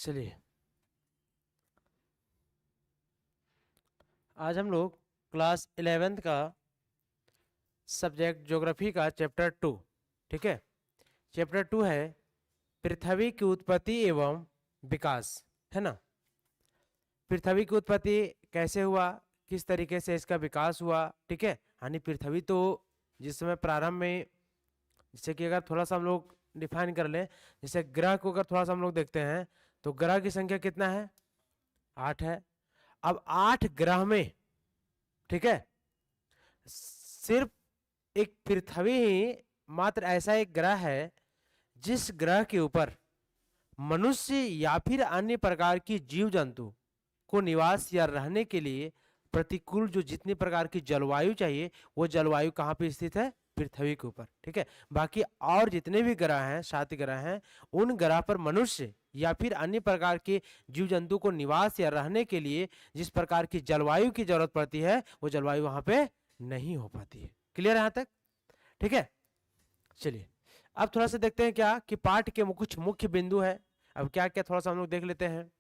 चलिए आज हम लोग क्लास 11th का सब्जेक्ट ज्योग्राफी का चैप्टर 2, ठीक है। चैप्टर 2 है पृथ्वी की उत्पत्ति एवं विकास, है ना। पृथ्वी की उत्पत्ति कैसे हुआ, किस तरीके से इसका विकास हुआ, ठीक है। यानी पृथ्वी तो जिस समय प्रारंभ में, जैसे कि अगर थोड़ा सा हम लोग डिफाइन कर लें, जैसे ग्रह को अगर थोड़ा सा हम लोग देखते हैं तो ग्रह की संख्या कितना है, 8 है। अब 8 ग्रह में, ठीक है, सिर्फ एक पृथ्वी ही मात्र ऐसा एक ग्रह है जिस ग्रह के ऊपर मनुष्य या फिर अन्य प्रकार की जीव जंतु को निवास या रहने के लिए प्रतिकूल जो जितनी प्रकार की जलवायु चाहिए वो जलवायु कहाँ पे स्थित है, पृथ्वी के ऊपर, ठीक है। बाकी और जितने भी ग्रह हैं, 7 ग्रह हैं, उन ग्रह पर मनुष्य या फिर अन्य प्रकार के जीव जंतु को निवास या रहने के लिए जिस प्रकार की जलवायु की जरूरत पड़ती है वो जलवायु वहां पे नहीं हो पाती है। क्लियर है यहां तक, ठीक है। चलिए अब थोड़ा सा देखते हैं क्या कि पाठ के कुछ मुख्य बिंदु है। अब क्या क्या थोड़ा सा हम लोग देख लेते हैं।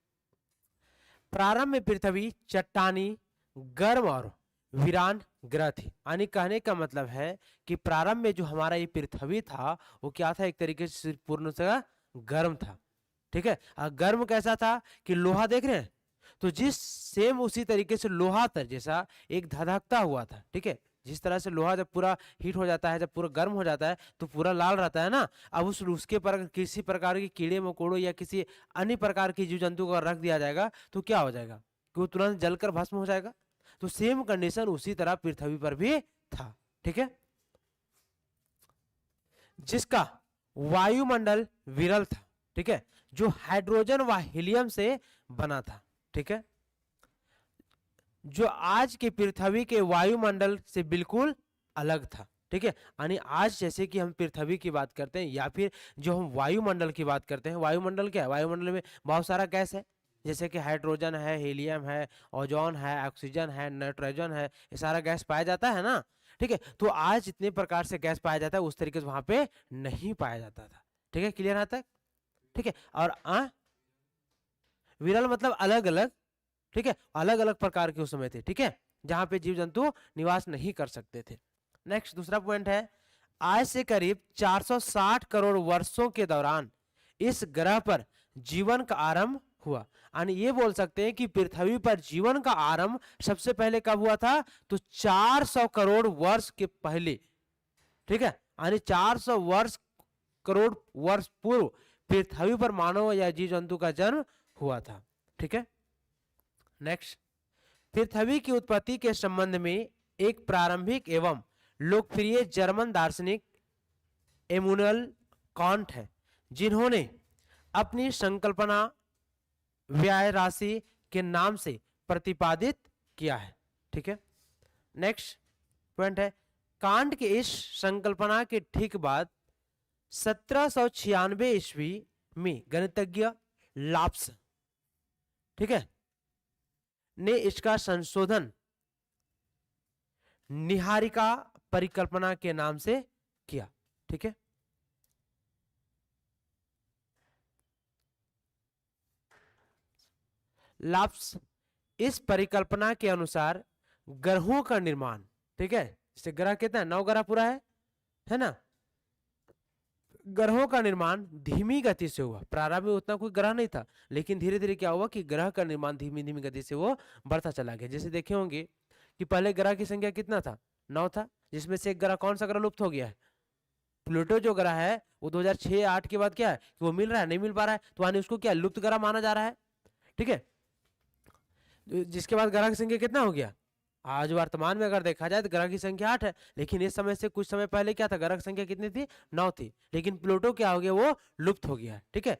प्रारंभ में पृथ्वी चट्टानी, गर्म और वीरान ग्रह थी। यानी कहने का मतलब है कि प्रारंभ में जो हमारा ये पृथ्वी था वो क्या था, एक तरीके से पूर्ण से गर्म था, ठीक है। गर्म कैसा था कि लोहा देख रहे हैं, तो जिस सेम उसी तरीके से लोहा तर जैसा एक धधकता हुआ था, ठीक है। जिस तरह से लोहा जब पूरा हीट हो जाता है, जब पूरा गर्म हो जाता है तो पूरा लाल रहता है ना। अब उसके पर किसी प्रकार के कीड़े मकोड़ों या किसी अन्य प्रकार की जीव जंतु को रख दिया जाएगा तो क्या हो जाएगा कि वो तुरंत जलकर भस्म हो जाएगा। तो सेम कंडीशन उसी तरह पृथ्वी पर भी था, ठीक है, जिसका वायुमंडल विरल था, ठीक है, जो हाइड्रोजन व हीलियम से बना था, ठीक है, जो आज के पृथ्वी के वायुमंडल से बिल्कुल अलग था, ठीक है। यानी आज जैसे कि हम पृथ्वी की बात करते हैं या फिर जो हम वायुमंडल की बात करते हैं, वायुमंडल क्या है, वायुमंडल में बहुत सारा गैस है, जैसे कि हाइड्रोजन है, हीलियम है, ओजोन है, ऑक्सीजन है, नाइट्रोजन है, ये सारा गैस पाया जाता है ना, ठीक है। तो आज जितने प्रकार से गैस पाया जाता है उस तरीके से वहां पे नहीं पाया जाता था, ठीक है। क्लियर आता है, ठीक है। और विरल मतलब अलग अलग, ठीक है, अलग अलग प्रकार के उस समय थे, ठीक है, जहां पे जीव जंतु निवास नहीं कर सकते थे। नेक्स्ट दूसरा पॉइंट है, आज से करीब 460 करोड़ वर्षों के दौरान इस ग्रह पर जीवन का आरंभ हुआ। यानी ये बोल सकते हैं कि पृथ्वी पर जीवन का आरंभ सबसे पहले कब हुआ था, तो 400 करोड़ वर्ष के पहले, ठीक है। यानी 400 करोड़ वर्ष पूर्व पृथ्वी पर मानव या जीव जंतु का जन्म हुआ था, ठीक है। नेक्स्ट, पृथ्वी की उत्पत्ति के संबंध में एक प्रारंभिक एवं लोकप्रिय जर्मन दार्शनिक इमैनुएल कांट है, जिन्होंने अपनी संकल्पना व्यय राशि के नाम से प्रतिपादित किया है, ठीक है। नेक्स्ट पॉइंट है, कांट के इस संकल्पना के ठीक बाद 1796 ईस्वी में गणितज्ञ लाप्स, ठीक है, ने इसका संशोधन निहारिका परिकल्पना के नाम से किया, ठीक है। लाप्स इस परिकल्पना के अनुसार ग्रहों का निर्माण, ठीक है, जैसे ग्रह कितना है, 9 ग्रह पूरा है ना। ग्रहों का निर्माण धीमी गति से हुआ। प्रारंभ में उतना कोई ग्रह नहीं था, लेकिन धीरे धीरे क्या हुआ कि ग्रह का निर्माण धीमी धीमी गति से वो बढ़ता चला गया। जैसे देखे होंगे कि पहले ग्रह की संख्या कितना था, 9 था, जिसमें से एक ग्रह, कौन सा ग्रह लुप्त हो गया है, प्लूटो जो ग्रह है वो 2006-8 के बाद क्या है कि वो मिल रहा है, नहीं मिल पा रहा है, तो यानी उसको क्या लुप्त ग्रह माना जा रहा है, ठीक है। जिसके बाद ग्रह की संख्या कितना हो गया, आज वर्तमान में अगर देखा जाए तो ग्रह की संख्या 8 है, लेकिन इस समय से कुछ समय पहले क्या था, ग्रह की संख्या कितनी थी, 9 थी, लेकिन प्लूटो क्या हो गया, वो लुप्त हो गया है, ठीक है।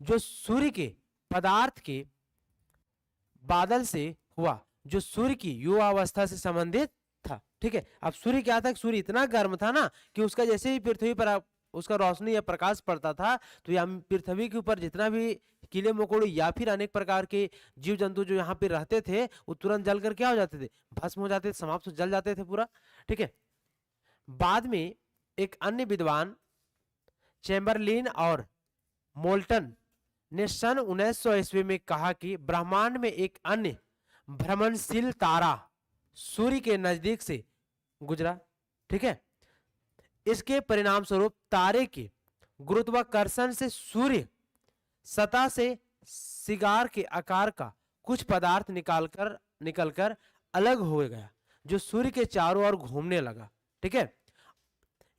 जो सूर्य के पदार्थ के बादल से हुआ, जो सूर्य की युवावस्था से संबंधित था, ठीक है। अब सूर्य क्या था, सूर्य इतना गर्म था ना कि उसका जैसे ही पृथ्वी पर उसका रोशनी या प्रकाश पड़ता था तो यहाँ पृथ्वी के ऊपर जितना भी कीड़े मकोड़े या फिर अनेक प्रकार के जीव जंतु जो यहाँ पे रहते थे वो तुरंत जलकर क्या हो जाते थे, भस्म हो जाते थे, समाप्त जल जाते थे पूरा, ठीक है। बाद में एक अन्य विद्वान चैम्बरलिन और मोल्टन ने सन 1900 ईस्वी में कहा कि ब्रह्मांड में एक अन्य भ्रमणशील तारा सूर्य के नजदीक से गुजरा। ठीक है, इसके परिणाम स्वरूप तारे के गुरुत्वाकर्षण से सूर्य सतह से सिगार के आकार का कुछ पदार्थ निकलकर अलग हो गया, जो सूर्य के चारों ओर घूमने लगा। ठीक है,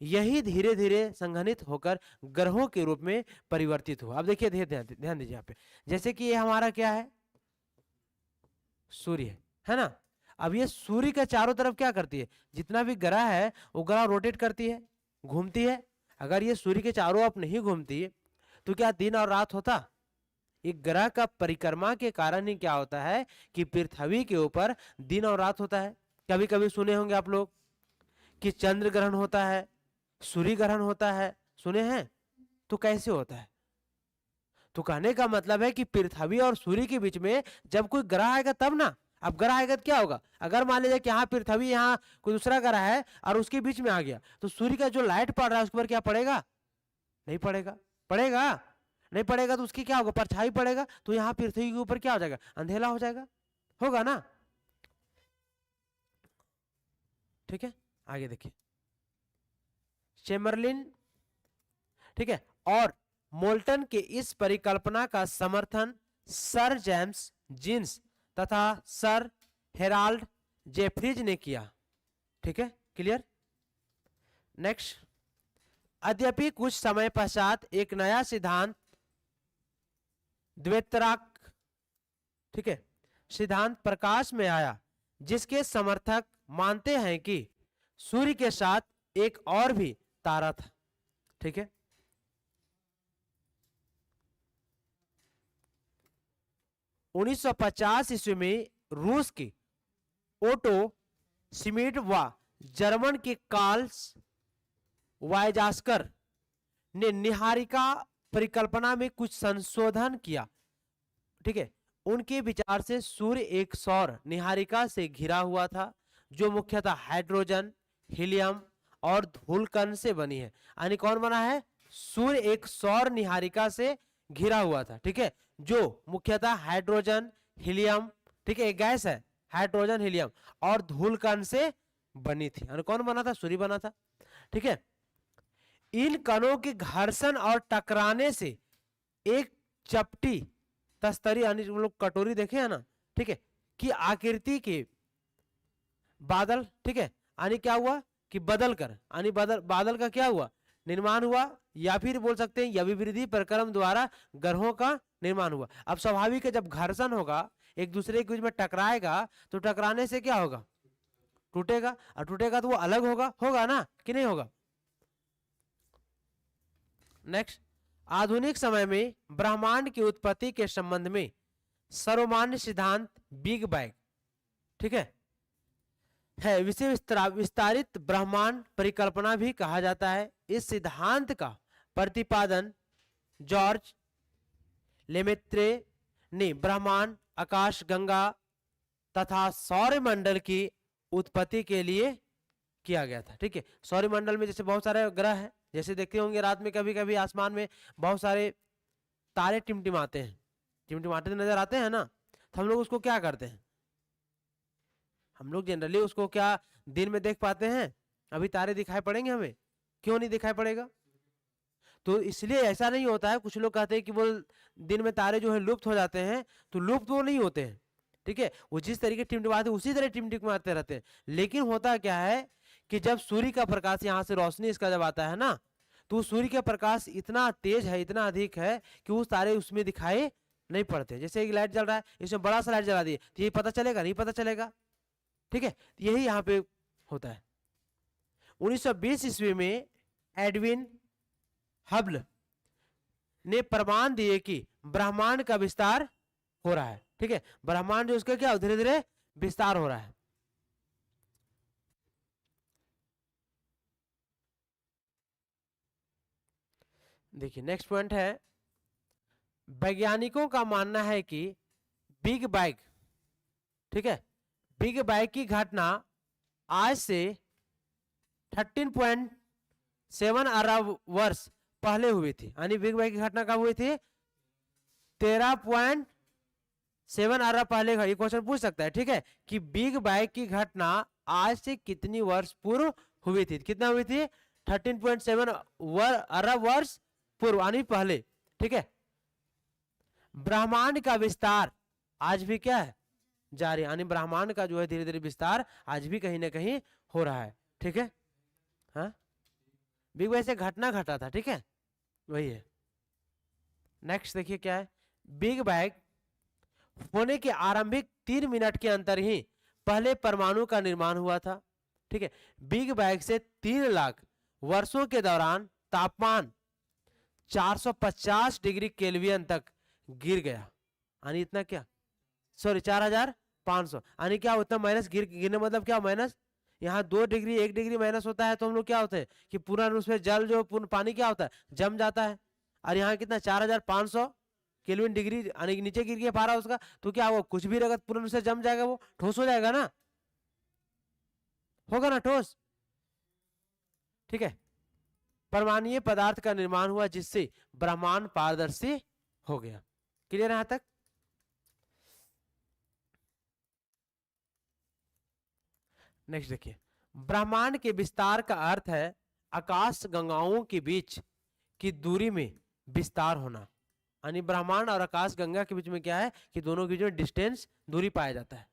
यही धीरे धीरे संघनित होकर ग्रहों के रूप में परिवर्तित हुआ। अब देखिए, ध्यान दीजिए यहाँ पे, जैसे कि ये हमारा क्या है, सूर्य है ना। अब ये सूर्य के चारों तरफ क्या करती है, जितना भी ग्रह है वो ग्रह रोटेट करती है, घूमती है। अगर ये सूर्य के चारों ओर नहीं घूमती तो क्या दिन और रात होता? एक ग्रह का परिक्रमा के कारण ही क्या होता है कि पृथ्वी के ऊपर दिन और रात होता है। कभी कभी सुने होंगे आप लोग कि चंद्र ग्रहण होता है, सूर्य ग्रहण होता है, सुने हैं? तो कैसे होता है? तो कहने का मतलब है कि पृथ्वी और सूर्य के बीच में जब कोई ग्रह आएगा तब ना। अब ग्रह आएगा तो क्या होगा, अगर मान लीजिए कि यहाँ पृथ्वी, यहाँ कोई दूसरा ग्रह है और उसके बीच में आ गया, तो सूर्य का जो लाइट पड़ रहा है उसके ऊपर क्या पड़ेगा? नहीं पड़ेगा। पड़ेगा? नहीं पड़ेगा तो उसकी क्या होगा, परछाई पड़ेगा। तो यहाँ पृथ्वी के ऊपर क्या हो जाएगा, अंधेरा हो जाएगा, होगा ना। ठीक है, आगे देखिए, चेम्बरलिन, ठीक है, और मोल्टन के इस परिकल्पना का समर्थन सर जेम्स जीन्स तथा सर हेराल्ड जेफ्रीज ने किया। ठीक है, क्लियर। नेक्स्ट, यद्यपि कुछ समय पश्चात एक नया सिद्धांत द्वैतराक, ठीक है, सिद्धांत प्रकाश में आया, जिसके समर्थक मानते हैं कि सूर्य के साथ एक और भी तारा था। ठीक है, 1950 ईस्वी में रूस की ओटो सिमिट व जर्मन के कार्ल्स वाइजास्कर ने निहारिका परिकल्पना में कुछ संशोधन किया। ठीक है, उनके विचार से सूर्य एक सौर निहारिका से घिरा हुआ था, जो मुख्यतः हाइड्रोजन, हीलियम और धूलकण से बनी है। यानी कौन बना है? सूर्य एक सौर निहारिका से घिरा हुआ था। ठीक है, जो मुख्यतः हाइड्रोजन, हीलियम, ठीक है, एक गैस है, हाइड्रोजन, हीलियम और धूलकण से बनी थी। और कौन बना था? सूर्य बना था। ठीक है, इन कणों के घर्षण और टकराने से एक चपटी तस्तरी, यानी हम लोग कटोरी देखे है ना, ठीक है, की आकृति के बादल, ठीक है, यानी क्या हुआ कि बदल कर, यानी बादल का क्या हुआ, निर्माण हुआ, या फिर बोल सकते हैं यविवृद्धि प्रक्रम द्वारा ग्रहों का निर्माण हुआ। अब स्वाभाविक है, जब घर्षण होगा, एक दूसरे के बीच में टकराएगा, तो टकराने से क्या होगा, टूटेगा, और टूटेगा तो वो अलग होगा ना, कि नहीं होगा। नेक्स्ट, आधुनिक समय में ब्रह्मांड की उत्पत्ति के संबंध में सर्वमान्य सिद्धांत बिग बैंग, ठीक है विषय विस्तारित ब्रह्मांड परिकल्पना भी कहा जाता है। इस सिद्धांत का प्रतिपादन जॉर्ज लेमेत्रे ने ब्रह्मांड, आकाश गंगा तथा सौरमंडल की उत्पत्ति के लिए किया गया था। ठीक है, सौरमंडल में जैसे बहुत सारे ग्रह हैं, जैसे देखते होंगे रात में कभी कभी आसमान में बहुत सारे तारे टिमटिमाते हैं, टिमटिमाते नजर आते हैं ना, तो हम लोग उसको क्या करते हैं, हम लोग जनरली उसको क्या दिन में देख पाते हैं? अभी तारे दिखाई पड़ेंगे हमें? क्यों नहीं दिखाई पड़ेगा? तो इसलिए ऐसा नहीं होता है। कुछ लोग कहते हैं कि वो दिन में तारे जो है लुप्त हो जाते हैं, तो लुप्त वो नहीं होते हैं। ठीक है, वो जिस तरीके टिमटिमाते उसी तरह टिमटिमाते रहते हैं। लेकिन होता क्या है कि जब सूर्य का प्रकाश, यहाँ से रोशनी इसका जब आता है ना, तो सूर्य का प्रकाश इतना तेज है, इतना अधिक है कि वो तारे उसमें दिखाई नहीं पड़ते। जैसे एक लाइट जल रहा है, इसमें बड़ा सा लाइट जला दिए, तो ये पता चलेगा? नहीं पता चलेगा। ठीक है, यही यहाँ पे होता है। 1920 ईस्वी में एडविन हबल ने प्रमाण दिए कि ब्रह्मांड का विस्तार हो रहा है। ठीक है, ब्रह्मांड जो उसका क्या धीरे धीरे विस्तार हो रहा है। देखिए नेक्स्ट पॉइंट है, वैज्ञानिकों का मानना है कि बिग बैंग, ठीक है, बिग बैंग की घटना आज से 13.7 अरब वर्ष पहले हुई थी, यानी बिग बैंग की घटना कब हुई थी? 13.7 अरब पहले। ये क्वेश्चन पूछ सकता है, ठीक है, कि बिग बैंग की घटना आज से कितनी वर्ष पूर्व हुई थी? कितना हुई थी? 13.7 अरब वर्ष पूर्व, यानी पहले, ठीक है। ब्रह्मांड का विस्तार आज भी क्या है? जारी, यानी ब्रह्मांड का जो है धीरे धीरे विस्तार आज भी कहीं ना कहीं हो रहा है, ठीक है। हाँ, बिग बैंग से घटना घटा था, ठीक है, वही है। नेक्स्ट देखिए क्या है, बिग बैंग होने के आरंभिक 3 मिनट के अंतर ही पहले परमाणु का निर्माण हुआ था, ठीक है। बिग बैंग से 3 लाख वर्षों के दौरान तापमान 450 डिग्री केल्विन तक गिर गया, यानी इतना क्या, सॉरी 4500, यानी क्या उतना माइनस गिरने मतलब क्या माइनस, यहाँ 2 डिग्री 1 डिग्री माइनस होता है तो हम लोग क्या होते हैं कि पूरा उसमें जल जो पूर्ण पानी क्या होता है, जम जाता है। और यहाँ कितना 4500 केल्विन डिग्री, यानी नीचे गिर के पारा उसका, तो क्या वो कुछ भी रगत पूर्ण से जम जाएगा, वो ठोस हो जाएगा ना, होगा ना ठोस, ठीक है। परमाणुीय पदार्थ का निर्माण हुआ जिससे ब्रह्मांड पारदर्शी हो गया। क्लियर है यहां तक? नेक्स्ट देखिए, ब्रह्मांड के विस्तार का अर्थ है आकाश गंगाओं के बीच की दूरी में विस्तार होना, यानी ब्रह्मांड और आकाश गंगा के बीच में क्या है कि दोनों के बीच में डिस्टेंस, दूरी पाया जाता है।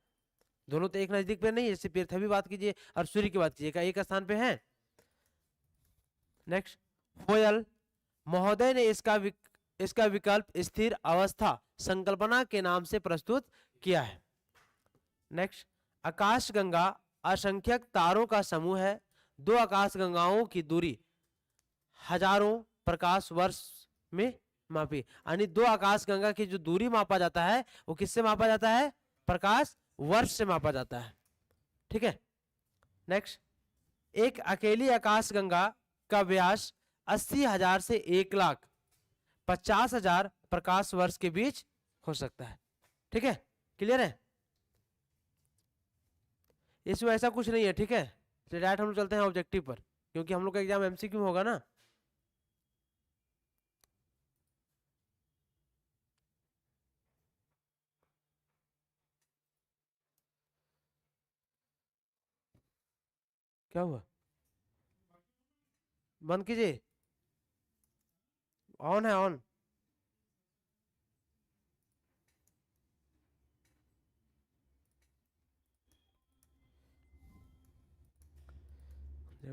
दोनों तो एक नजदीक पे नहीं है, जैसे पृथ्वी बात कीजिए और सूर्य की बात कीजिए, एक स्थान पे है। नेक्स्ट, होयल महोदय ने इसका विकल्प स्थिर अवस्था संकल्पना के नाम से प्रस्तुत किया है। नेक्स्ट, आकाश गंगा असंख्यक तारों का समूह है, 2 आकाश गंगाओं की दूरी हजारों प्रकाश वर्ष में मापी, यानी 2 आकाश गंगा की जो दूरी मापा जाता है वो किससे मापा जाता है? प्रकाश वर्ष से मापा जाता है, ठीक है। नेक्स्ट, एक अकेली आकाश गंगा का व्यास 80,000 से 1,50,000 प्रकाश वर्ष के बीच हो सकता है, ठीक है। क्लियर है? इसमें ऐसा कुछ नहीं है, ठीक है। डायरेक्ट हम लोग चलते हैं ऑब्जेक्टिव पर, क्योंकि हम लोग का एग्जाम एमसीक्यू होगा ना। क्या हुआ? बंद कीजिए, ऑन है ऑन।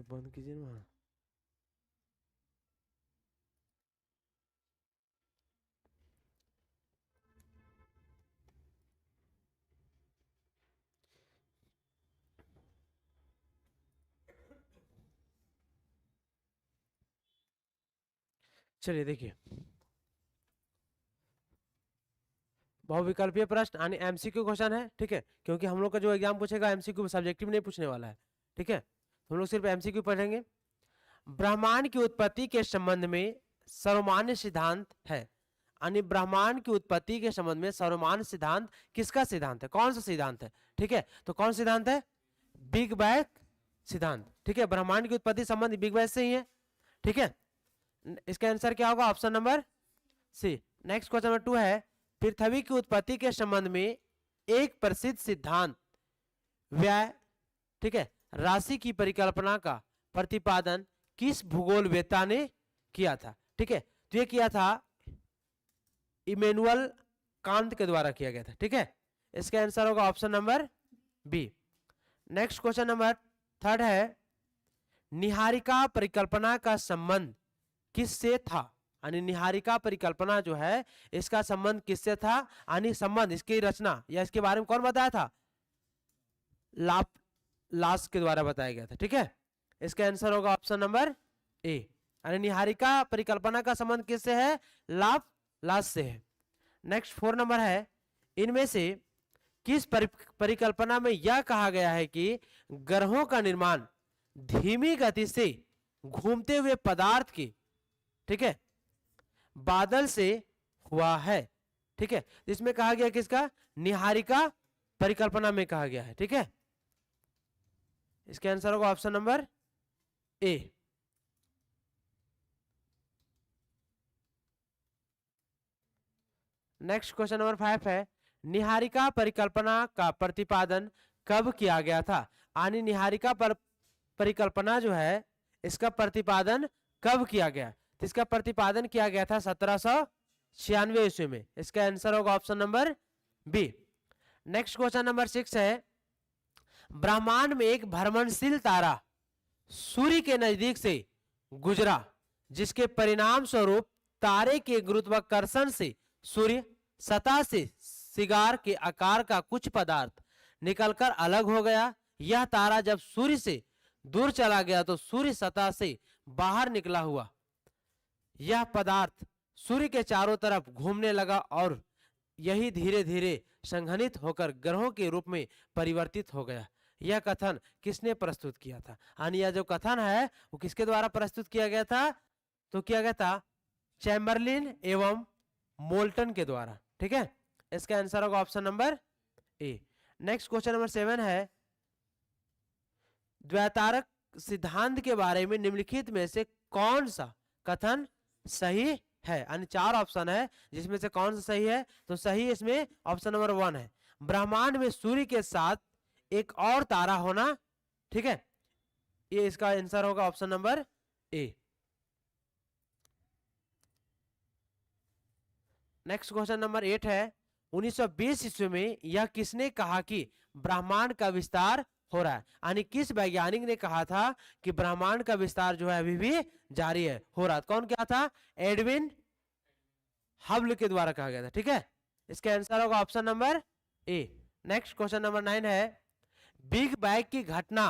बंद कीजिए ना। चलिए देखिए, बहुविकल्पीय प्रश्न यानी एमसीक्यू क्वेश्चन है, ठीक है, क्योंकि हम लोग का जो एग्जाम पूछेगा एमसीक्यू सब्जेक्टिव नहीं पूछने वाला है, ठीक है। हम लोग सिर्फ एमसीक्यू पढ़ेंगे। ब्रह्मांड की उत्पत्ति के संबंध में सर्वमान्य सिद्धांत है, यानी ब्रह्मांड की उत्पत्ति के संबंध में सर्वमान्य सिद्धांत किसका सिद्धांत है? कौन सा सिद्धांत है? ठीक है, तो कौन सिद्धांत है? बिग बैंग सिद्धांत, ठीक है। ब्रह्मांड की उत्पत्ति संबंध बिग बैंग से ही है, ठीक है। इसका आंसर क्या होगा? Option number C. Next question number 2 है, पृथ्वी की उत्पत्ति के संबंध में एक प्रसिद्ध सिद्धांत व्यय, ठीक है, राशि की परिकल्पना का प्रतिपादन किस भूगोलवेत्ता ने किया था? ठीक है, तो ये किया था इमैनुअल कांत के द्वारा किया गया था, ठीक है। इसका आंसर होगा option number B. Next question number 3 है, निहारिका परिकल्पना का संबंध किससे था? यानी निहारिका परिकल्पना जो है इसका संबंध किससे था? यानी संबंध, इसकी रचना या इसके बारे में कौन बताया था? लाप्लास के द्वारा बताया गया था, ठीक है। इसका आंसर होगा ऑप्शन नंबर ए, यानी निहारिका परिकल्पना का संबंध किससे है? लाप्लास से है। नेक्स्ट 4 नंबर है, इनमें से किस परिकल्पना में यह कहा गया है कि ग्रहों का निर्माण धीमी गति से घूमते हुए पदार्थ की, ठीक है, बादल से हुआ है? ठीक है, इसमें कहा गया किसका? निहारिका परिकल्पना में कहा गया है, ठीक है। इसका आंसर होगा option number A. Next question number 5 है, निहारिका परिकल्पना का प्रतिपादन कब किया गया था? यानी निहारिका परिकल्पना जो है इसका प्रतिपादन कब किया गया? तो इसका प्रतिपादन किया गया था 1796 ईस्वी में। इसका आंसर होगा option number B. Next question number 6 है, ब्रह्मांड में एक भ्रमणशील तारा सूर्य के नजदीक से गुजरा, जिसके परिणाम स्वरूप तारे के गुरुत्वाकर्षण से सूर्य सतह से सिगार के आकार का कुछ पदार्थ निकलकर अलग हो गया। यह तारा जब सूर्य से दूर चला गया तो सूर्य सतह से बाहर निकला हुआ यह पदार्थ सूर्य के चारों तरफ घूमने लगा और यही धीरे धीरे संघनित होकर ग्रहों के रूप में परिवर्तित हो गया। यह कथन किसने प्रस्तुत किया था? यानी यह जो कथन है वो किसके द्वारा प्रस्तुत किया गया था? तो किया गया था चैम्बरलिन एवं मोल्टन के द्वारा। ठीक है, इसका आंसर होगा option number A. Next question number 7 है, द्वैतारक सिद्धांत के बारे में निम्नलिखित में से कौन सा कथन सही है? यानी 4 ऑप्शन है, जिसमें से कौन सा सही है? तो सही इसमें ऑप्शन नंबर 1 है, ब्रह्मांड में सूर्य के साथ एक और तारा होना। ठीक है, ये इसका आंसर होगा option number A. Next question number 8 है, 1920 ईस्वी में यह किसने कहा कि ब्रह्मांड का विस्तार हो रहा है? यानी किस वैज्ञानिक ने कहा था कि ब्रह्मांड का विस्तार जो है अभी भी जारी है, हो रहा है? कौन क्या था? एडविन हबल के द्वारा कहा गया था। ठीक है, इसका आंसर होगा option number A. Next question number 9 है, बिग बैंग की घटना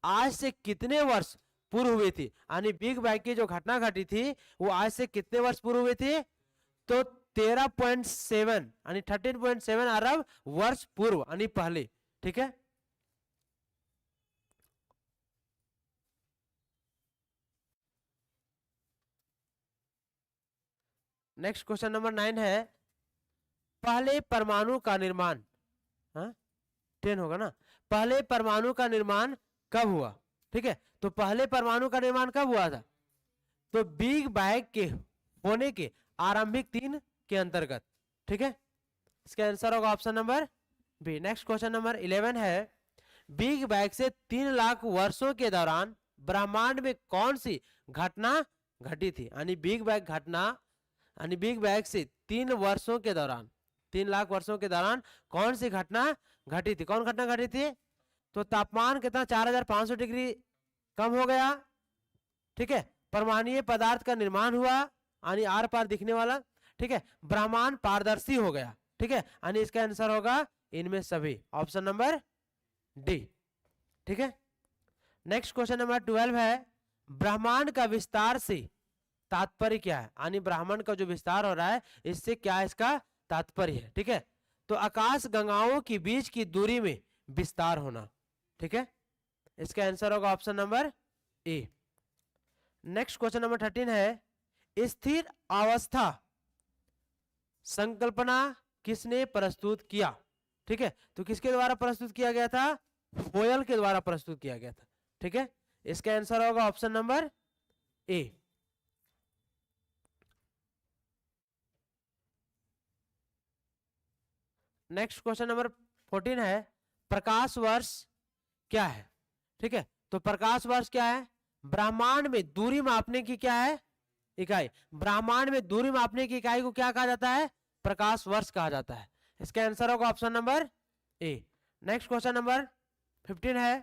आज से कितने वर्ष पूर्व हुई थी? यानी बिग बैंग की जो घटना घटी थी वो आज से कितने वर्ष पूर्व हुई थी? तो 13.7 यानी 13.7 अरब वर्ष पूर्व यानी पहले। ठीक है, नेक्स्ट क्वेश्चन नंबर 9 है, पहले परमाणु का निर्माण 10 होगा ना, पहले परमाणु का निर्माण कब हुआ? ठीक है, तो पहले परमाणु का निर्माण कब हुआ था? तो बिग बैंग के होने के आरंभिक 3 के अंतर्गत। ठीक है, इसका आंसर होगा option number B. Next question number 11 है, बिग बैंग से 3 लाख वर्षों के दौरान ब्रह्मांड में कौन सी घटना घटी थी? यानी बिग बैंग घटना, यानी बिग बैंग से 3 वर्षों के दौरान, 3 लाख वर्षों के दौरान कौन सी घटना घटी थी? कौन घटना घटी थी? तो तापमान कितना 4500 डिग्री कम हो गया। ठीक है, परमाणु पदार्थ का निर्माण हुआ यानी आर पार दिखने वाला। ठीक है, ब्रह्मांड पारदर्शी हो गया। ठीक है, यानी इसका आंसर होगा इनमें सभी, ऑप्शन नंबर डी। ठीक है, नेक्स्ट क्वेश्चन नंबर 12 है, ब्रह्मांड का विस्तार से तात्पर्य क्या है? यानी ब्रह्मांड का जो विस्तार हो रहा है इससे क्या इसका तात्पर्य है? ठीक है, तो आकाश गंगाओं के बीच की दूरी में विस्तार होना। ठीक है, इसका आंसर होगा option number A. Next question number 13 है, स्थिर अवस्था संकल्पना किसने प्रस्तुत किया? ठीक है, तो किसके द्वारा प्रस्तुत किया गया था? फोयल के द्वारा प्रस्तुत किया गया था। ठीक है, इसका आंसर होगा option number A. Next question number 14 है, प्रकाश वर्ष क्या है? ठीक है, तो प्रकाश वर्ष क्या है? ब्रह्मांड में दूरी मापने की क्या है? इकाई। ब्रह्मांड में दूरी मापने की इकाई को क्या कहा जाता है? प्रकाश वर्ष कहा जाता है। इसका आंसर होगा option number A. Next question number 15 है,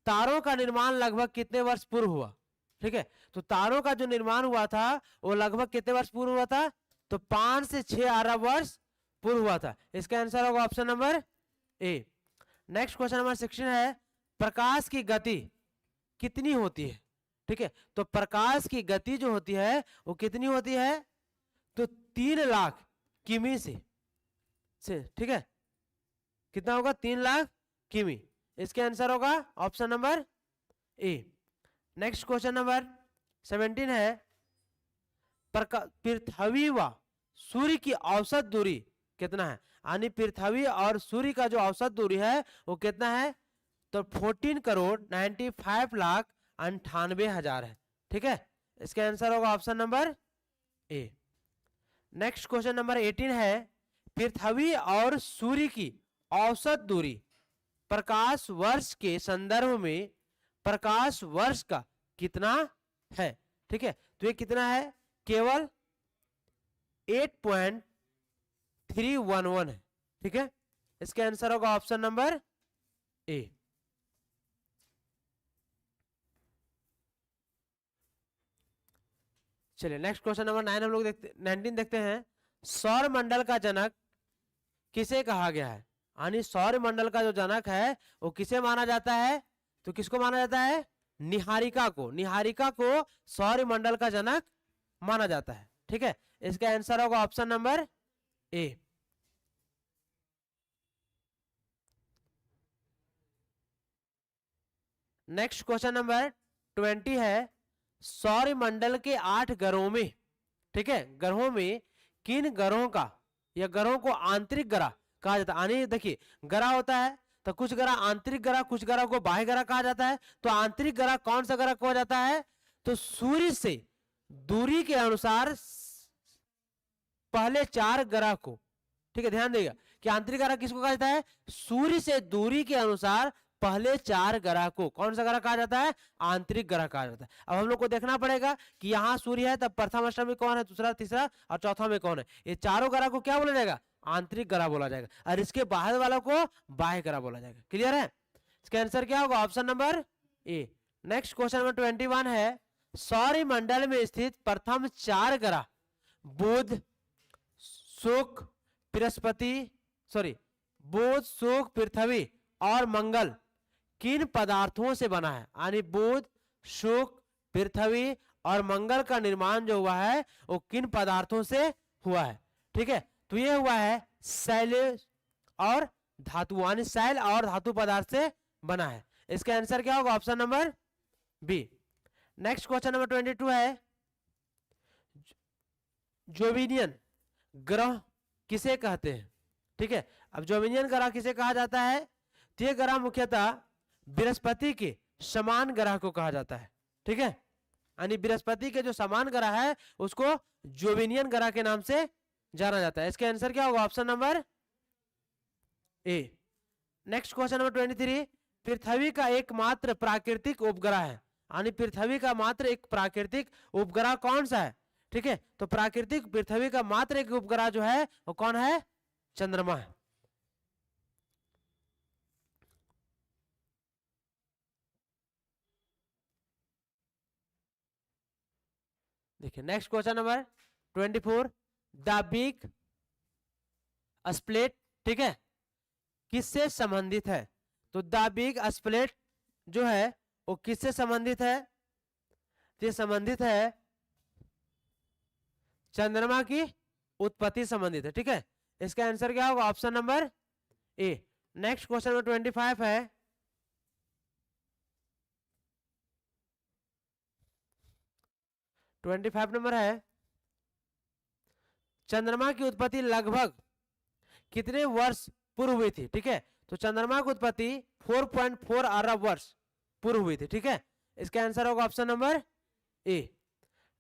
तारों का निर्माण लगभग कितने वर्ष पूर्व हुआ? ठीक है, तो तारों का जो निर्माण हुआ था वो लगभग कितने वर्ष पूर्व हुआ था? तो 5 से 6 अरब वर्ष पूर्व हुआ था। इसका आंसर होगा option number A. Next question number 16 है, प्रकाश की गति कितनी होती है? ठीक है, तो प्रकाश की गति जो होती है वो कितनी होती है? तो 3 लाख किमी से। ठीक है, कितना होगा? 3 लाख किमी। इसका आंसर होगा option number A. Next question number 17 है, पृथ्वी व सूर्य की औसत दूरी कितना है? यानी पृथ्वी और सूर्य का जो औसत दूरी है वो कितना है? तो 14 करोड़ 95 लाख 98,000 है। ठीक है, इसका आंसर होगा option number A. Next question number 18 है, पृथ्वी और सूर्य की औसत दूरी प्रकाश वर्ष के संदर्भ में प्रकाश वर्ष का कितना है। ठीक है, तो ये कितना है, केवल 8.311 है। ठीक है, इसका आंसर होगा ऑप्शन नंबर ए। चलिए नेक्स्ट क्वेश्चन नंबर 9 हम लोग 19 देखते हैं। सौर मंडल का जनक किसे कहा गया है, यानी सौर मंडल का जो जनक है वो किसे माना जाता है, तो किसको माना जाता है, निहारिका को। निहारिका को सौर मंडल का जनक माना जाता है। ठीक है, इसका आंसर होगा option number A. Next question number 20 है, सौर मंडल के 8 ग्रहों में, ठीक है, ग्रहों में किन ग्रहों का या ग्रहों को आंतरिक ग्रह कहा जाता है। यानी देखिए ग्रह होता है तो कुछ ग्रह आंतरिक ग्रह, कुछ ग्रह को बाह्य ग्रह कहा जाता है। तो आंतरिक ग्रह कौन सा ग्रह कहा जाता है, तो सूर्य से दूरी के अनुसार पहले 4 ग्रह को, ठीक है, ध्यान देगा कि आंतरिक ग्रह किसको कहा जाता है, सूर्य से दूरी के अनुसार पहले 4 ग्रह को कौन सा ग्रह कहा जाता है, आंतरिक ग्रह कहा जाता है। अब हम लोग को देखना पड़ेगा कि यहाँ सूर्य है, तब प्रथम अष्टम में कौन है, दूसरा तीसरा और चौथा में कौन है। ये चारों ग्रह को क्या बोला जाएगा, आंतरिक ग्रह बोला जाएगा, और इसके बाहर वालों को बाह्य ग्रह बोला जाएगा। क्लियर है, इसका आंसर क्या होगा, option number A. Next question number 21 है, सौर मंडल में स्थित प्रथम 4 ग्रह बुध, शुक्र, बृहस्पति, बुध, शुक्र, पृथ्वी और मंगल किन पदार्थों से बना है। यानी बुध, शुक्र, पृथ्वी और मंगल का निर्माण जो हुआ है वो किन पदार्थों से हुआ है। ठीक है, तो ये हुआ है शैल और धातु, यानी शैल और धातु पदार्थ से बना है। इसका आंसर क्या होगा, option number B. Next question number 22 है, जोविनियन ग्रह किसे कहते हैं। ठीक है, अब जोविनियन ग्रह किसे कहा जाता है, तो ये ग्रह मुख्यतः बृहस्पति के समान ग्रह को कहा जाता है। ठीक है, यानी बृहस्पति के जो समान ग्रह है उसको जोविनियन ग्रह के नाम से जाना जाता है। इसका आंसर क्या होगा, option number A. Next question number 23, पृथ्वी का एकमात्र प्राकृतिक उपग्रह है, यानी पृथ्वी का मात्र एक प्राकृतिक उपग्रह कौन सा है। ठीक है, तो प्राकृतिक पृथ्वी का मात्र एक उपग्रह जो है वो कौन है, चंद्रमा है। देखिए next question number 24, the big split, ठीक है, किससे संबंधित है। तो द बिग स्प्लिट जो है वो किससे संबंधित है, ये संबंधित है चंद्रमा की उत्पत्ति संबंधित है। ठीक है, इसका आंसर क्या होगा, option number A. Next question number 25 है, नंबर है, चंद्रमा की उत्पत्ति लगभग कितने वर्ष पूर्व हुई थी। ठीक है, तो चंद्रमा की उत्पत्ति 4.4 अरब वर्ष पूर्व हुई थी। ठीक है, इसका आंसर होगा option number A.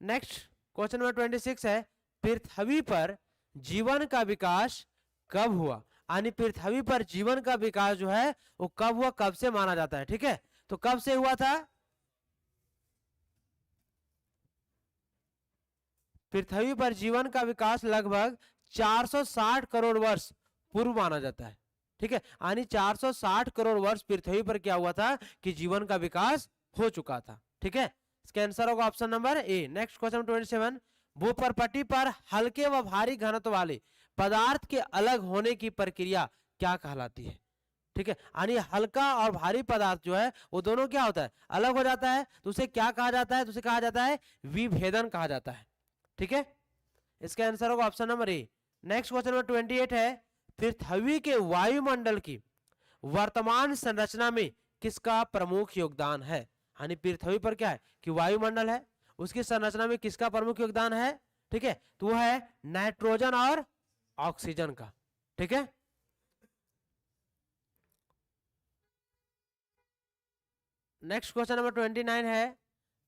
Next question number 26 है, पृथ्वी पर जीवन का विकास कब हुआ। यानी पृथ्वी पर जीवन का विकास जो है वो कब हुआ, कब से माना जाता है। ठीक है, तो कब से हुआ था, पृथ्वी पर जीवन का विकास लगभग 460 करोड़ वर्ष पूर्व माना जाता है। ठीक है, यानी 460 करोड़ वर्ष पृथ्वी पर क्या हुआ था कि जीवन का विकास हो चुका था। ठीक है, इसका आंसर होगा option number A. Next question 27, भूपर्पट्टी पर हल्के व भारी घनत्व वाले पदार्थ के अलग होने की प्रक्रिया क्या कहलाती है। ठीक है, यानी हल्का और भारी पदार्थ जो है वो दोनों क्या होता है, अलग हो जाता है, तो उसे क्या कहा जाता है, तो उसे कहा जाता है विभेदन कहा जाता है। ठीक है, इसका आंसर होगा option number A. Next question number 28 है, पृथ्वी के वायुमंडल की वर्तमान संरचना में किसका प्रमुख योगदान है। यानी पृथ्वी पर क्या है कि वायुमंडल है, उसकी संरचना में किसका प्रमुख योगदान है। ठीक है, तो वो है नाइट्रोजन और ऑक्सीजन का। ठीक है, नेक्स्ट क्वेश्चन नंबर 29 है,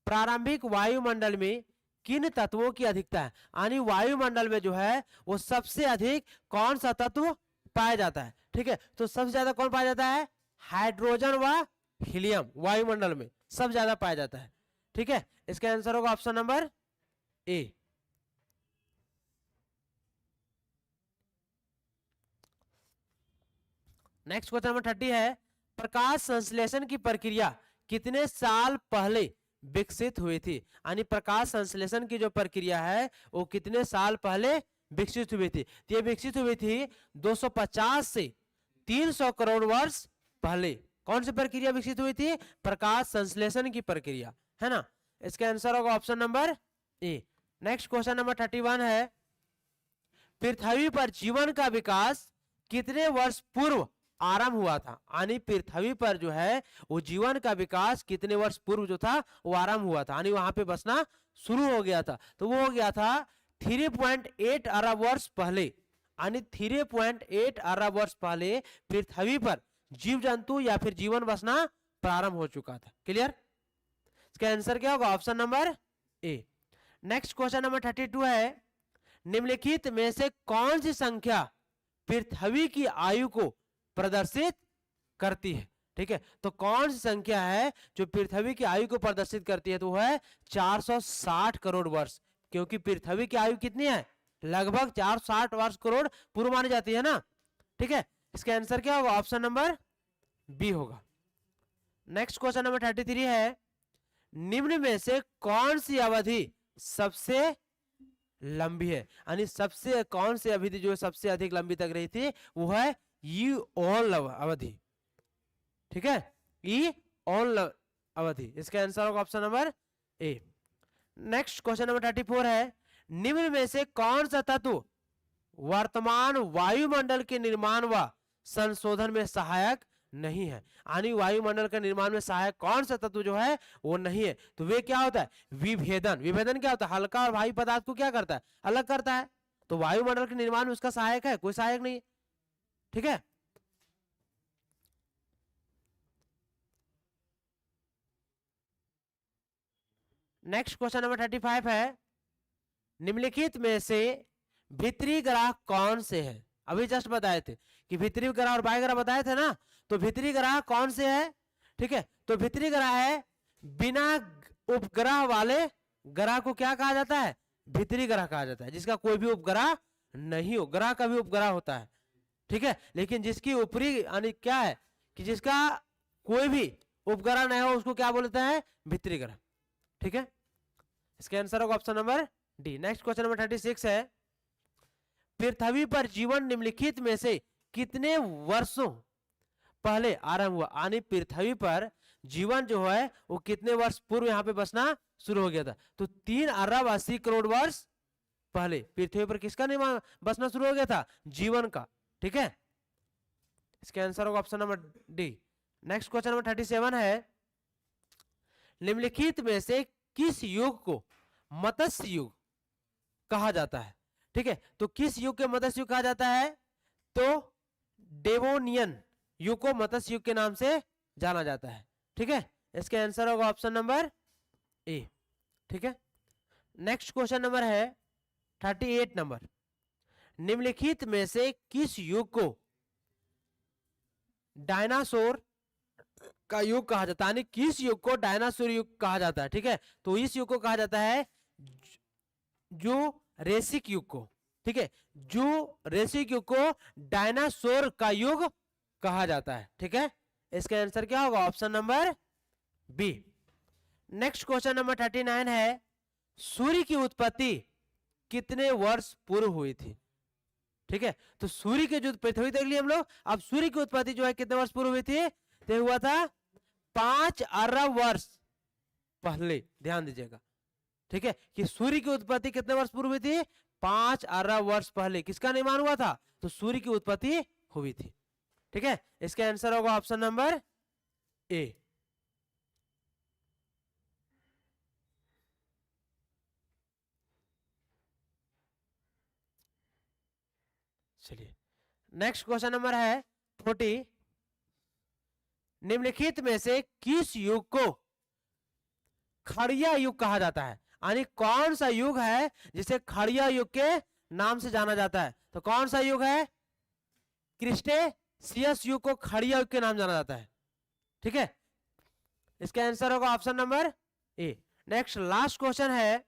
प्रारंभिक वायुमंडल में किन तत्वों की अधिकता है, यानी वायुमंडल में जो है वो सबसे अधिक कौन सा तत्व पाया जाता है। ठीक है, तो सबसे ज्यादा कौन पाया जाता है, हाइड्रोजन व हीलियम वायुमंडल में सबसे ज्यादा पाया जाता है। ठीक है, इसका आंसर होगा option number A. Next question number 30 है, प्रकाश संश्लेषण की प्रक्रिया कितने साल पहले विकसित हुई थी, यानी प्रकाश संश्लेषण की जो प्रक्रिया है वो कितने साल पहले विकसित हुई थी। तो ये विकसित हुई थी 250 से 300 करोड़ वर्ष पहले। कौन सी प्रक्रिया विकसित हुई थी, प्रकाश संश्लेषण की प्रक्रिया, है ना। इसका आंसर होगा option number A. Next question number 31 है, पृथ्वी पर जीवन का विकास कितने वर्ष पूर्व आरंभ हुआ था, यानी पृथ्वी पर जो है वो जीवन का विकास कितने वर्ष पूर्व जो था वो आरंभ हुआ था, यानी वहां पे बसना शुरू हो गया था। तो वो हो गया था 3.8 अरब वर्ष पहले, यानी 3.8 अरब वर्ष पहले पृथ्वी पर जीव जंतु या फिर जीवन बसना प्रारंभ हो चुका था। क्लियर, इसका आंसर क्या होगा, option number A. Next question number 32 है, निम्नलिखित में से कौन सी संख्या पृथ्वी की आयु को प्रदर्शित करती है। ठीक है, तो कौन सी संख्या है जो पृथ्वी की आयु को प्रदर्शित करती है, तो वो है 460 करोड़ वर्ष, क्योंकि पृथ्वी की आयु कितनी है, लगभग 460 वर्ष करोड़ पूर्व मानी जाती है ना। ठीक है, इसका आंसर क्या होगा, ऑप्शन नंबर बी होगा। नेक्स्ट क्वेश्चन नंबर 33 है, निम्न में से कौन सी अवधि सबसे लंबी है, यानी सबसे कौन सी अवधि जो सबसे अधिक लंबी तक रही थी, वो है ईओन अवधि। ठीक है, ईओन अवधि, इसका आंसर होगा option number A. Next question number 34 है, निम्न में से कौन सा तत्व वर्तमान वायुमंडल के निर्माण व संशोधन में सहायक नहीं है, यानी वायुमंडल के निर्माण में सहायक कौन सा तत्व जो है वो नहीं है। तो वे क्या होता है, विभेदन। विभेदन क्या होता है, हल्का और भारी पदार्थ को क्या करता है, अलग करता है। तो वायुमंडल के निर्माण में उसका सहायक है, कोई सहायक नहीं। ठीक है, नेक्स्ट क्वेश्चन नंबर 35 है, निम्नलिखित में से भीतरी ग्रह कौन से है। अभी जस्ट बताए थे कि भीतरी ग्रह और बाह्य ग्रह बताए थे ना, तो भीतरी ग्रह कौन से है। ठीक है, तो भीतरी ग्रह है बिना उपग्रह वाले ग्रह को क्या कहा जाता है, भीतरी ग्रह कहा जाता है, जिसका कोई भी उपग्रह नहीं हो। ग्रह का भी उपग्रह होता है, ठीक है, लेकिन जिसकी ऊपरी यानी क्या है कि जिसका कोई भी उपग्रह नहीं हो उसको क्या बोलते हैं, भीतरी ग्रह। ठीक है, इसका आंसर होगा option number D. Next question number 36 है, पृथ्वी पर जीवन निम्नलिखित में से कितने वर्षों पहले आरंभ हुआ, यानी पृथ्वी पर जीवन जो है वो कितने वर्ष पूर्व यहाँ पे बसना शुरू हो गया था। तो 3 अरब 80 करोड़ वर्ष पहले पृथ्वी पर किसका निर्माण बसना शुरू हो गया था, जीवन का। ठीक है, इसका आंसर होगा option number D. Next question number 37 है, निम्नलिखित में से किस युग को मत्स्य युग कहा जाता है। ठीक है, तो किस युग के मत्स्य युग कहा जाता है, तो डेवोनियन युग को मत्स्य युग के नाम से जाना जाता है। ठीक है, इसका आंसर होगा ऑप्शन नंबर ए। ठीक है, नेक्स्ट क्वेश्चन नंबर है 38 नंबर, निम्नलिखित में से किस युग को डायनासोर का युग कहा जाता है, यानी किस युग को डायनासोर युग कहा जाता है। ठीक है, तो इस युग को कहा जाता है जो रेसिक युग को। ठीक है, जो रेसिक युग को डायनासोर का युग कहा जाता है। ठीक है, इसका आंसर क्या होगा, option number B. Next question number 39 है, सूर्य की उत्पत्ति कितने वर्ष पूर्व हुई थी। ठीक है, तो सूर्य के जो पृथ्वी देख लिए हम लोग, अब सूर्य की उत्पत्ति जो है कितने वर्ष पूर्व हुई थी, तो हुआ था 5 अरब वर्ष पहले। ध्यान दीजिएगा, ठीक है, कि सूर्य की उत्पत्ति कितने वर्ष पूर्व हुई थी, 5 अरब वर्ष पहले किसका निर्माण हुआ था, तो सूर्य की उत्पत्ति हुई थी। ठीक है, इसका आंसर होगा ऑप्शन नंबर ए। चलिए, नेक्स्ट क्वेश्चन नंबर है 40, निम्नलिखित में से किस युग को खड़िया युग कहा जाता है, यानी कौन सा युग है जिसे खड़िया युग के नाम से जाना जाता है? तो कौन सा युग है? क्रिस्टेशियस युग को खड़िया युग के नाम जाना जाता है। ठीक है, इसका आंसर होगा option number A. Next last question है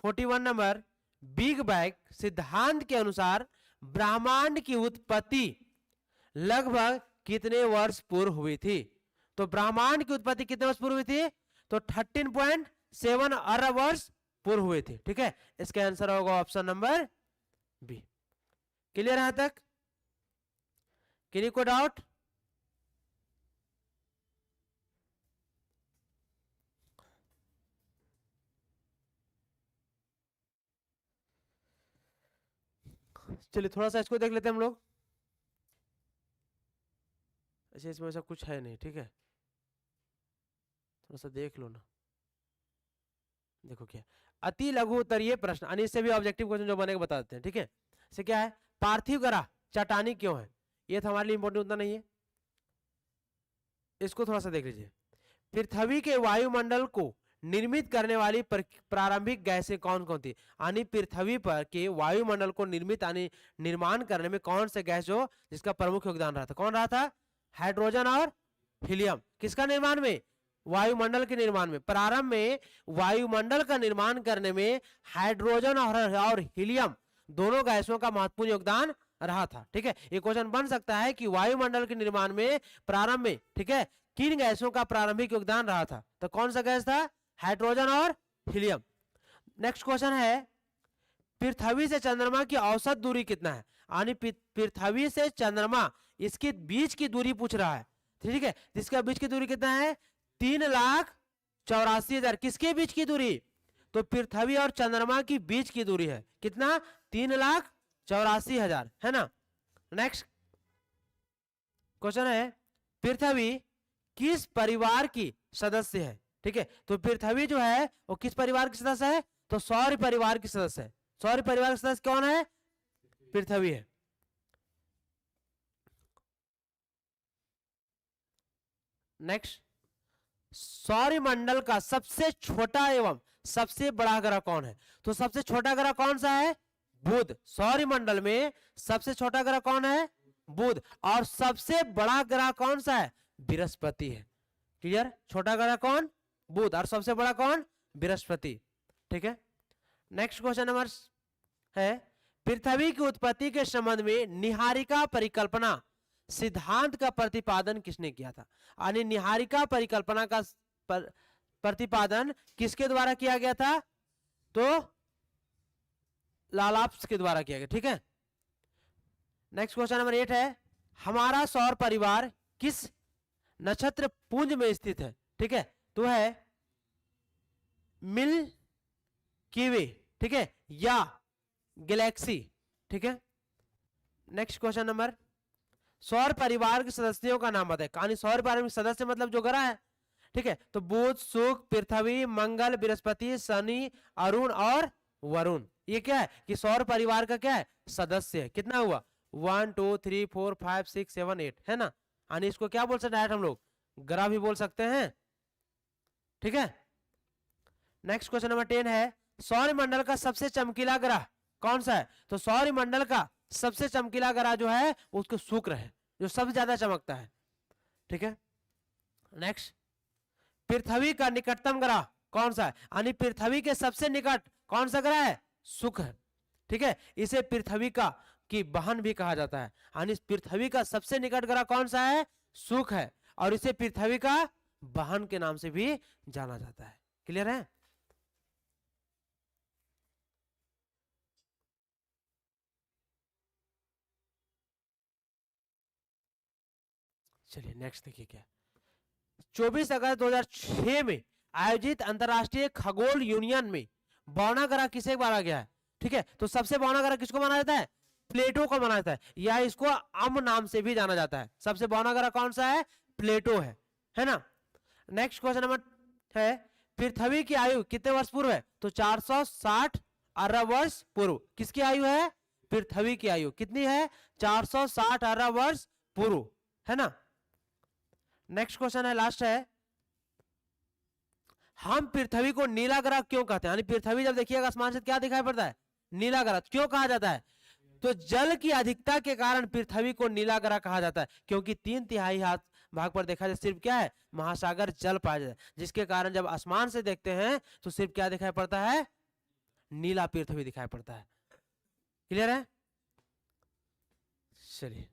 41 नंबर, बिग बैंग सिद्धांत के अनुसार ब्रह्मांड की उत्पत्ति लगभग कितने वर्ष पूर्व हुई थी? तो ब्रह्मांड की उत्पत्ति कितने वर्ष पूर्व हुई थी? तो 13.7 अरब वर्ष पूर्व हुए थे। ठीक है, इसका आंसर होगा ऑप्शन नंबर बी। क्लियर है तक? किसी को डाउट? चलिए थोड़ा सा इसको देख लेते हैं हम लोग। ऐसे इसमें ऐसा कुछ है नहीं। ठीक है, थोड़ा सा देख लो ना। देखो क्या, अति लघु उत्तरीय प्रश्न, यानी इससे भी ऑब्जेक्टिव क्वेश्चन जो बनेगा बता देते हैं। ठीक है, से क्या है, पार्थिव ग्रह चट्टानी क्यों है? ये तो हमारे लिए इंपॉर्टेंट उतना नहीं है, इसको थोड़ा सा देख लीजिए। पृथ्वी के वायुमंडल को निर्मित करने वाली प्रारंभिक गैसें कौन कौन थी? यानी पृथ्वी पर के वायुमंडल को निर्मित यानी निर्माण करने में कौन से गैस जो जिसका प्रमुख योगदान रहा था? कौन रहा था? हाइड्रोजन और हीलियम। किसका निर्माण में? वायुमंडल के निर्माण में। प्रारंभ में वायुमंडल का निर्माण करने में हाइड्रोजन और हीलियम दोनों गैसों का महत्वपूर्ण योगदान रहा था। ठीक है, ये क्वेश्चन बन सकता है कि वायुमंडल के निर्माण में प्रारंभ में, ठीक है, किन गैसों का प्रारंभिक योगदान रहा था? तो कौन सा गैस था? हाइड्रोजन और हीलियम। नेक्स्ट क्वेश्चन है, पृथ्वी से चंद्रमा की औसत दूरी कितना है? यानी पृथ्वी से चंद्रमा इसके बीच की दूरी पूछ रहा है। ठीक है, इसका बीच की दूरी कितना है? 3,84,000। किसके बीच की दूरी? तो पृथ्वी और चंद्रमा की बीच की दूरी है। कितना? 3,84,000, है ना। नेक्स्ट क्वेश्चन है, पृथ्वी किस परिवार की सदस्य है? ठीक है, तो पृथ्वी जो है वो किस परिवार की सदस्य है? तो सौर परिवार की सदस्य है। सौर परिवार के सदस्य कौन है? पृथ्वी है। नेक्स्ट, सौरमंडल का सबसे छोटा एवं सबसे बड़ा ग्रह कौन है? तो सबसे छोटा ग्रह कौन सा है? बुध। सौरमंडल में सबसे छोटा ग्रह कौन है? बुध। और सबसे बड़ा ग्रह कौन सा है? बृहस्पति है। क्लियर? छोटा ग्रह कौन? बुध। और सबसे बड़ा कौन? बृहस्पति। ठीक है, नेक्स्ट क्वेश्चन नंबर है, पृथ्वी की उत्पत्ति के संबंध में निहारिका परिकल्पना सिद्धांत का प्रतिपादन किसने किया था? यानी निहारिका परिकल्पना का प्रतिपादन किसके द्वारा किया गया था? तो लालाप्स के द्वारा किया गया। ठीक है, नेक्स्ट क्वेश्चन नंबर 8 है, हमारा सौर परिवार किस नक्षत्र पुंज में स्थित है? ठीक है, तो है मिल्की वे, ठीक है, या गैलेक्सी। ठीक है, नेक्स्ट क्वेश्चन नंबर, सौर परिवार के सदस्यों का नाम बताए। कहानी सौर परिवार में सदस्य मतलब जो ग्रह है। ठीक है, तो बुध, शुक्र, पृथ्वी, मंगल, बृहस्पति, शनि, अरुण और वरुण। ये क्या है कि सौर परिवार का क्या है? सदस्य है। कितना हुआ? 1 2 3 4 5 6 7 8, है ना। यानी इसको क्या बोल सकते हैं? हम लोग ग्रह भी बोल सकते हैं। ठीक है, नेक्स्ट क्वेश्चन नंबर 10 है, सौर मंडल का सबसे चमकीला ग्रह कौन सा है? तो सौर मंडल का सबसे चमकीला ग्रह जो है उसको शुक्र है, जो सबसे ज्यादा चमकता है। ठीक है, नेक्स्ट, पृथ्वी का निकटतम ग्रह कौन सा है? यानी पृथ्वी के सबसे निकट कौन सा ग्रह है? शुक्र। ठीक है, इसे पृथ्वी का की बहन भी कहा जाता है। यानी पृथ्वी का सबसे निकट ग्रह कौन सा है? शुक्र है, और इसे पृथ्वी का बहन के नाम से भी जाना जाता है। क्लियर है? चलिए नेक्स्ट देखिए क्या, 24 अगस्त 2006 में आयोजित अंतरराष्ट्रीय खगोल यूनियन में बौना ग्रह किसे माना गया है? ठीक है, तो सबसे बौना ग्रह किसको माना जाता है? प्लेटो को माना जाता है, या इसको अम नाम से भी जाना जाता है। सबसे बौना ग्रह कौन सा है? प्लेटो है ना। नेक्स्ट क्वेश्चन नंबर है, पृथ्वी की आयु कितने वर्ष पूर्व है? तो 460 अरब वर्ष पूर्व। किसकी आयु है? पृथ्वी की आयु कितनी है? 460 अरब वर्ष पूर्व, है ना। नेक्स्ट क्वेश्चन है, लास्ट है, हम पृथ्वी को नीला ग्रह क्यों कहते हैं, यानी पृथ्वी जब देखिएगा आसमान से क्या दिखाई पड़ता है, नीला ग्रह। क्यों कहा जाता है, तो जल की अधिकता के कारण पृथ्वी को नीला ग्रह कहा जाता है, क्योंकि 3/3 हाथ भाग पर देखा जाए सिर्फ क्या है, महासागर जल पाया जाता है, जिसके कारण जब आसमान से देखते हैं तो सिर्फ क्या दिखाई पड़ता है, नीला पृथ्वी दिखाई पड़ता है। क्लियर है, चलिए।